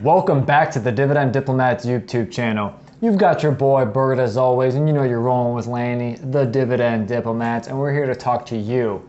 Welcome back to the Dividend Diplomats YouTube channel. You've got your boy Bert as always, and you know you're rolling with Laney, the Dividend Diplomats, and we're here to talk to you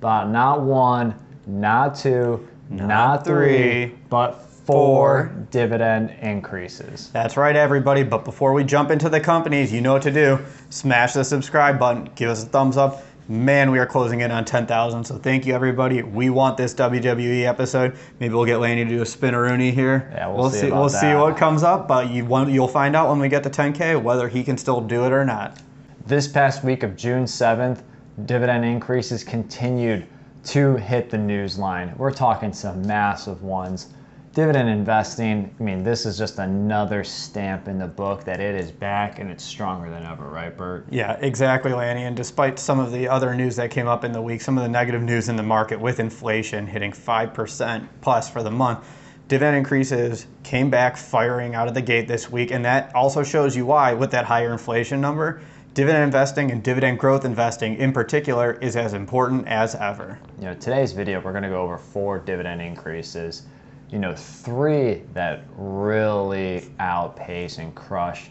about not one, not two, not three, but four dividend increases. That's right, everybody, but before we jump into the companies, you know what to do. Smash the subscribe button, give us a thumbs up. Man, we are closing in on 10,000, so thank you, everybody. We want this WWE episode. Maybe we'll get Laney to do a spinneroonie here. Yeah, we'll see about We'll that. see what comes up, but you'll find out when we get to 10K whether he can still do it or not. This past week of June 7th, dividend increases continued to hit the news line. We're talking some massive ones. Dividend investing, I mean, this is just another stamp in the book that it is back and it's stronger than ever, right, Bert? Yeah, exactly, Lanny. And despite some of the other news that came up in the week, some of the negative news in the market with inflation hitting 5% plus for the month, dividend increases came back firing out of the gate this week. And that also shows you why, with that higher inflation number, dividend investing and dividend growth investing in particular is as important as ever. You know, today's video, we're going to go over 4 dividend increases. You know, 3 that really outpace and crush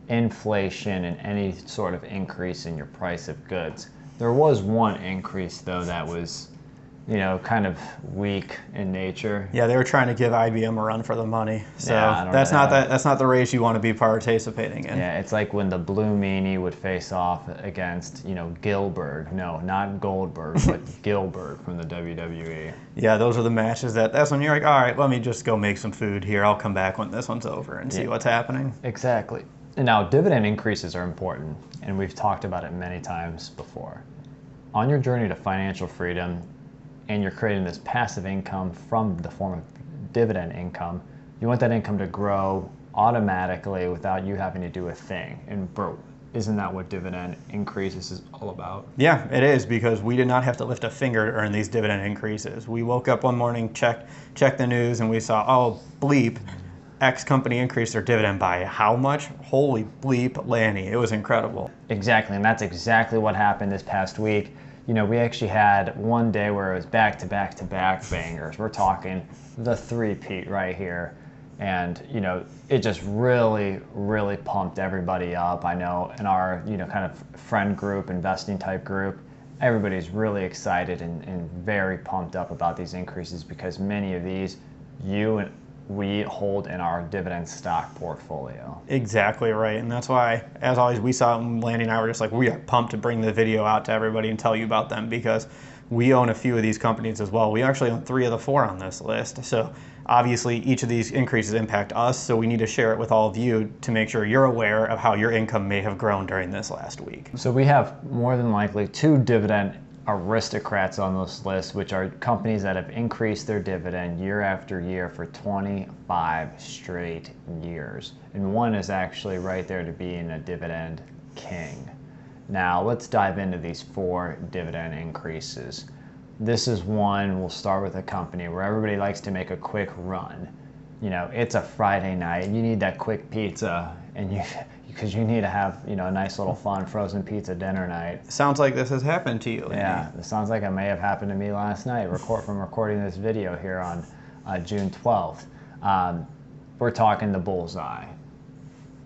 inflation and any sort of increase in your price of goods. There was one increase, though, that was, you know, kind of weak in nature. Yeah, they were trying to give IBM a run for the money. So yeah, that's not the race you want to be participating in. Yeah, it's like when the Blue Meanie would face off against, you know, Gilbert. No, not Goldberg, but Gilbert from the WWE. Yeah, those are the matches that's when you're like, all right, let me just go make some food here. I'll come back when this one's over and see what's happening. Exactly. And now, dividend increases are important, and we've talked about it many times before. On your journey to financial freedom, and you're creating this passive income from the form of dividend income, you want that income to grow automatically without you having to do a thing. And bro, isn't that what dividend increases is all about? Yeah, it is, because we did not have to lift a finger to earn these dividend increases. We woke up one morning, checked the news, and we saw, oh, bleep, X company increased their dividend by how much? Holy bleep, Lanny, it was incredible. Exactly, and that's exactly what happened this past week. You know, we actually had one day where it was back-to-back-to-back bangers. We're talking the three-peat right here. And, you know, it just really, really pumped everybody up. I know in our, you know, kind of friend group, investing type group, everybody's really excited and very pumped up about these increases because many of these we hold in our dividend stock portfolio. Exactly right, and that's why, as always, we saw it, and Landy and I were just like, we are pumped to bring the video out to everybody and tell you about them because we own a few of these companies as well. We actually own 3 of the 4 on this list, so obviously each of these increases impact us, so we need to share it with all of you to make sure you're aware of how your income may have grown during this last week. So we have more than likely 2 dividend aristocrats on this list, which are companies that have increased their dividend year after year for 25 straight years. And one is actually right there to being a dividend king. Now let's dive into these 4 dividend increases. This is one, we'll start with a company where everybody likes to make a quick run. You know, it's a Friday night, you need that quick pizza, and because you need to have, you know, a nice little fun frozen pizza dinner night. Sounds like this has happened to you, Landy. Yeah, it sounds like it may have happened to me last night from recording this video here on June 12th. We're talking the bullseye.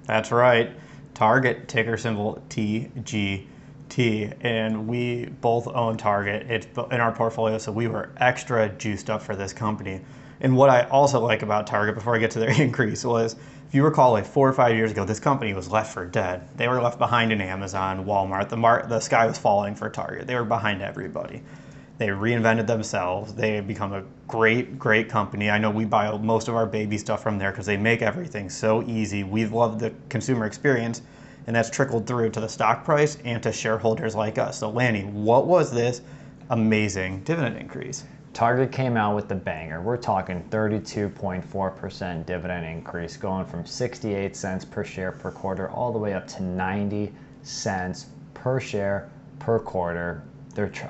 That's right. Target, ticker symbol TGT, and we both own Target. It's in our portfolio, so we were extra juiced up for this company. And what I also like about Target, before I get to their increase, was, if you recall, like 4 or 5 years ago, this company was left for dead. They were left behind in Amazon, Walmart. The sky was falling for Target. They were behind everybody. They reinvented themselves. They have become a great, great company. I know we buy most of our baby stuff from there because they make everything so easy. We've loved the consumer experience, and that's trickled through to the stock price and to shareholders like us. So Lanny, what was this amazing dividend increase? Target came out with the banger. We're talking 32.4% dividend increase, going from 68 cents per share per quarter all the way up to 90 cents per share per quarter.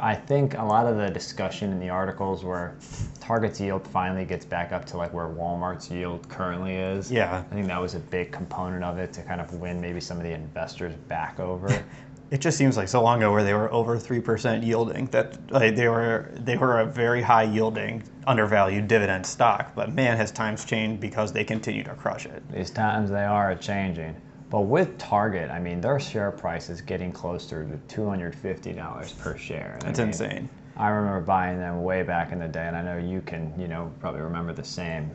I think a lot of the discussion in the articles where Target's yield finally gets back up to like where Walmart's yield currently is. Yeah. I think that was a big component of it to kind of win maybe some of the investors back over. it just seems like so long ago where they were over 3% yielding, that like, they were a very high yielding, undervalued dividend stock. But man, has times changed because they continue to crush it. These times they are changing. But with Target, I mean, their share price is getting closer to $250 per share. That's insane. I remember buying them way back in the day, and I know you can, probably remember the same.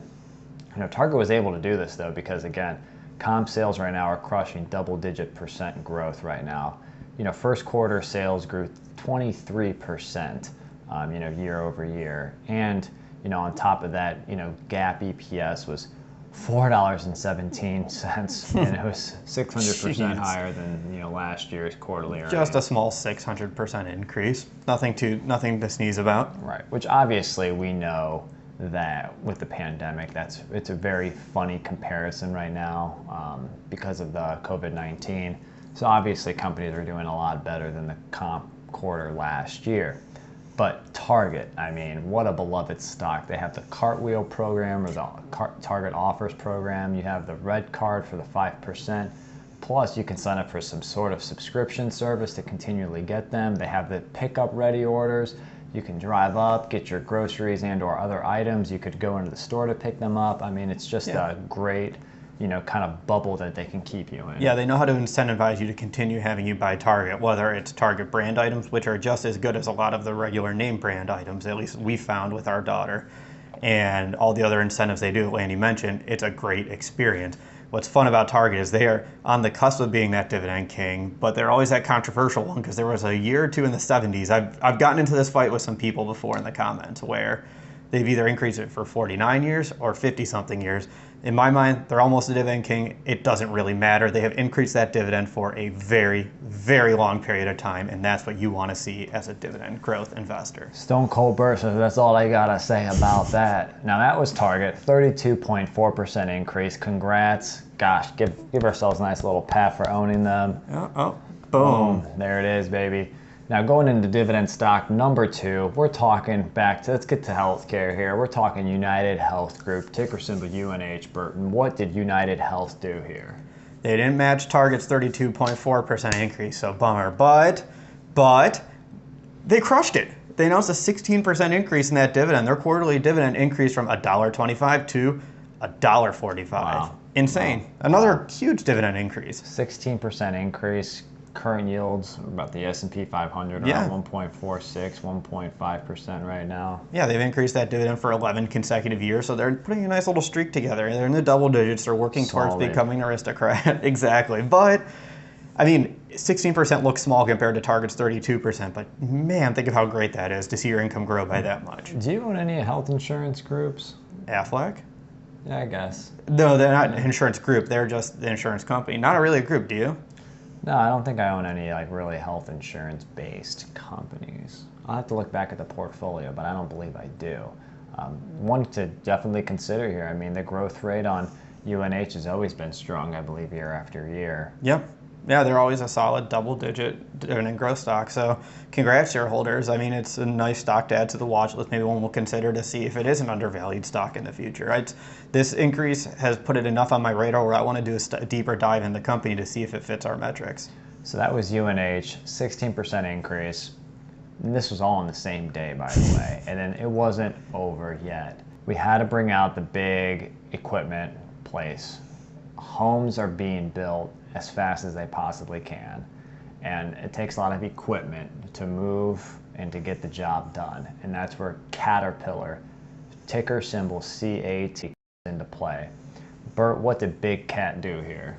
Target was able to do this though because again, comp sales right now are crushing double-digit % growth right now. First quarter sales grew 23%, year over year, and on top of that, GAAP EPS was $4.17, and it was 600% higher than last year's quarterly earnings. Just a small 600% increase. Nothing to sneeze about. Right. Which obviously we know that with the pandemic, it's a very funny comparison right now because of the COVID-19. So obviously companies are doing a lot better than the comp quarter last year. But Target, I mean, what a beloved stock. They have the Cartwheel program or the Target Offers program. You have the Red Card for the 5%. Plus, you can sign up for some sort of subscription service to continually get them. They have the pickup ready orders. You can drive up, get your groceries and or other items. You could go into the store to pick them up. I mean, it's just a great, kind of bubble that they can keep you in. Yeah, they know how to incentivize you to continue having you buy Target, whether it's Target brand items, which are just as good as a lot of the regular name brand items, at least we found with our daughter, and all the other incentives they do, Landy mentioned. It's a great experience. What's fun about Target is they are on the cusp of being that dividend king, but they're always that controversial one because there was a year or two in the 70s. I've gotten into this fight with some people before in the comments where they've either increased it for 49 years or 50-something years. In my mind, they're almost a dividend king. It doesn't really matter. They have increased that dividend for a very, very long period of time, and that's what you want to see as a dividend growth investor. Stone cold burst, that's all I gotta say about that. Now that was Target, 32.4% increase. Congrats. Gosh, give ourselves a nice little pat for owning them. Boom. There it is, baby. Now going into dividend stock number 2, we're talking let's get to healthcare here. We're talking United Health Group, ticker symbol UNH. Burton, what did United Health do here? They didn't match Target's 32.4% increase, so bummer. But they crushed it. They announced a 16% increase in that dividend. Their quarterly dividend increased from $1.25 to $1.45. Wow. Insane. Wow. Another huge dividend increase. 16% increase. Current yields about the S&P 500 are at 1.46, 1.5% right now. Yeah, they've increased that dividend for 11 consecutive years, so they're putting a nice little streak together. They're in the double digits. They're working towards becoming an aristocrat. Exactly. But, I mean, 16% looks small compared to Target's 32%, but man, think of how great that is to see your income grow by that much. Do you own any health insurance groups? Aflac? Yeah, I guess. No, they're not an insurance group. They're just the insurance company. Not really a group, do you? No, I don't think I own any really health insurance based companies. I'll have to look back at the portfolio, but I don't believe I do. One to definitely consider here. I mean, the growth rate on UNH has always been strong, I believe, year after year. Yep. Yeah, they're always a solid double-digit dividend growth stock. So congrats, shareholders. I mean, it's a nice stock to add to the watch list. Maybe one we'll consider to see if it is an undervalued stock in the future. This increase has put it enough on my radar where I want to do a deeper dive in the company to see if it fits our metrics. So that was UNH, 16% increase. And this was all on the same day, by the way. And then it wasn't over yet. We had to bring out the big equipment place. Homes are being built as fast as they possibly can, and it takes a lot of equipment to move and to get the job done, and that's where Caterpillar, ticker symbol CAT, comes into play. Bert, what did Big Cat do here?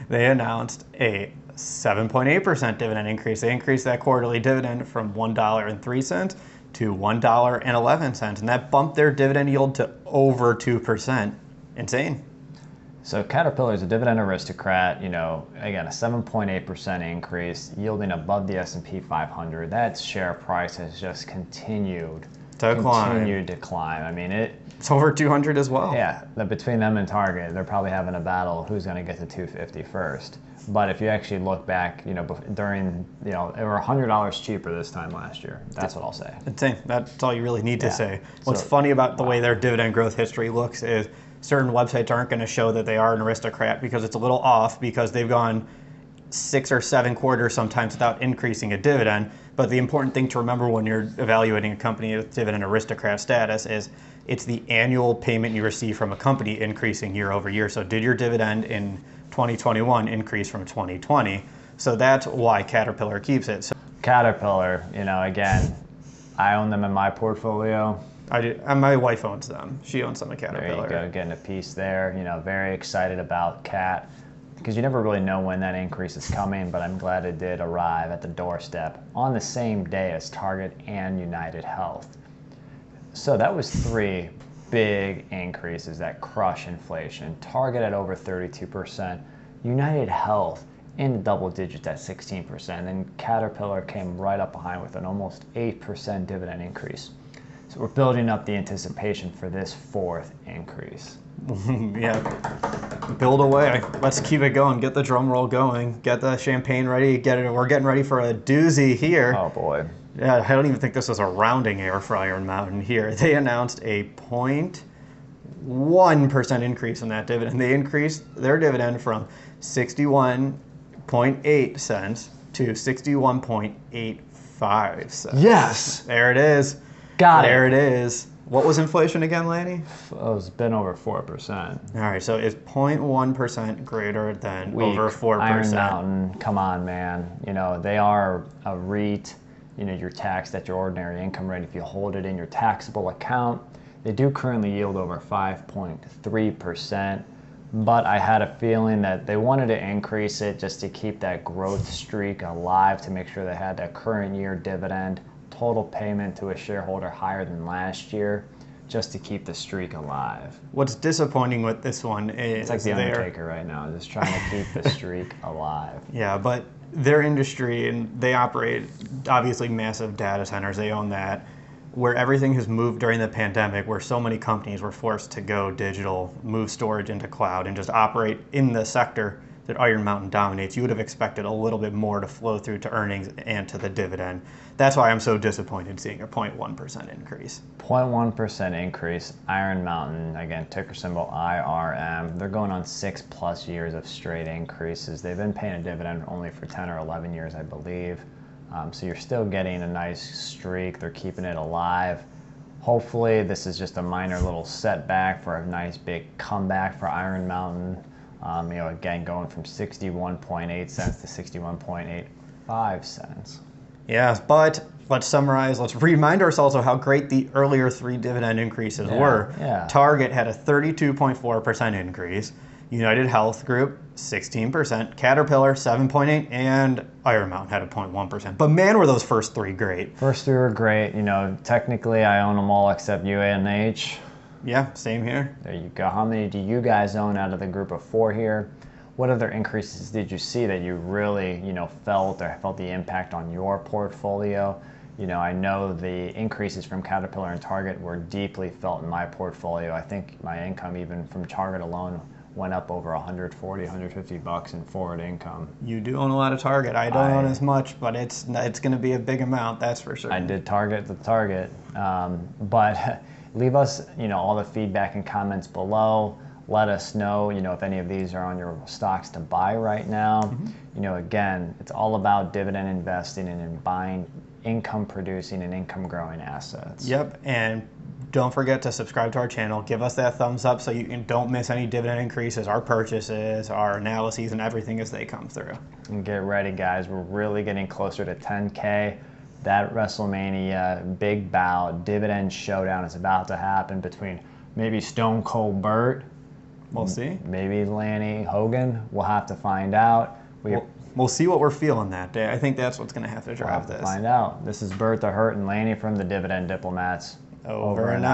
They announced a 7.8% dividend increase. They increased that quarterly dividend from $1.03 to $1.11, and that bumped their dividend yield to over 2%. Insane. So Caterpillar is a dividend aristocrat, again, a 7.8% increase, yielding above the S&P 500. That share price has just continued to climb. I mean, it's over 200 as well. Yeah, between them and Target, they're probably having a battle who's going to get to 250 first. But if you actually look back, during, they were $100 cheaper this time last year. That's what I'll say. Insane. That's all you really need to say. What's funny about the way their dividend growth history looks is certain websites aren't going to show that they are an aristocrat because it's a little off, because they've gone 6 or 7 quarters sometimes without increasing a dividend. But the important thing to remember when you're evaluating a company with dividend aristocrat status is it's the annual payment you receive from a company increasing year over year. So did your dividend in 2021 increase from 2020? So that's why Caterpillar keeps it. So Caterpillar, again, I own them in my portfolio. I do, and my wife owns them. She owns some of Caterpillar. There you go, getting a piece there. Very excited about Cat, because you never really know when that increase is coming, but I'm glad it did arrive at the doorstep on the same day as Target and United Health. So that was 3 big increases that crush inflation. Target at over 32%, United Health in the double digits at 16%, and then Caterpillar came right up behind with an almost 8% dividend increase. So we're building up the anticipation for this 4th increase. Yeah, build away. Let's keep it going. Get the drum roll going. Get the champagne ready. We're getting ready for a doozy here. Oh boy. Yeah, I don't even think this was a rounding error for Iron Mountain here. They announced a 0.1% increase in that dividend. They increased their dividend from 61.8 cents to 61.85 cents. Yes. There it is. Got it. There it is. What was inflation again, Lanny? It's been over 4%. All right, so it's 0.1% greater than over 4%. Iron Mountain, come on, man. They are a REIT. You're taxed at your ordinary income rate if you hold it in your taxable account. They do currently yield over 5.3%, but I had a feeling that they wanted to increase it just to keep that growth streak alive, to make sure they had that current year dividend total payment to a shareholder higher than last year, just to keep the streak alive. What's disappointing with this one is it's like the Undertaker right now, just trying to keep the streak alive. Yeah, but their industry, and they operate obviously massive data centers, they own that, where everything has moved during the pandemic, where so many companies were forced to go digital, move storage into cloud, and just operate in the sector that Iron Mountain dominates. You would have expected a little bit more to flow through to earnings and to the dividend. That's why I'm so disappointed seeing a 0.1% increase. 0.1% increase. Iron Mountain, again, ticker symbol IRM. They're going on 6+ years of straight increases. They've been paying a dividend only for 10 or 11 years, I believe. So you're still getting a nice streak. They're keeping it alive. Hopefully this is just a minor little setback for a nice big comeback for Iron Mountain. Again, going from 61.8 cents to 61.85 cents. Yeah, but let's summarize. Let's remind ourselves of how great the earlier 3 dividend increases were. Yeah. Target had a 32.4% increase. United Health Group, 16%. Caterpillar, 7.8%. And Iron Mountain had a 0.1%. But man, were those first 3 great. First 3 were great. Technically I own them all except UANH. Yeah, same here. There you go. How many do you guys own out of the group of 4 here? What other increases did you see that you really, felt the impact on your portfolio? I know the increases from Caterpillar and Target were deeply felt in my portfolio. I think my income, even from Target alone, went up over $140, $150 in forward income. You do own a lot of Target. I don't own as much, but it's going to be a big amount, that's for sure. I did Target the Target, but leave us, all the feedback and comments below. Let us know, if any of these are on your stocks to buy right now. Again, it's all about dividend investing and in buying income producing and income growing assets. Yep, and don't forget to subscribe to our channel. Give us that thumbs up so you don't miss any dividend increases, our purchases, our analyses, and everything as they come through. And get ready, guys. We're really getting closer to 10K. That WrestleMania big bout dividend showdown is about to happen between maybe Stone Cold Burt. We'll see. Maybe Lanny Hogan. We'll have to find out. We'll see what we're feeling that day. I think that's what's going to have to drive this. Find out. This is Burt the Hurt and Lanny from the Dividend Diplomats. Over and out.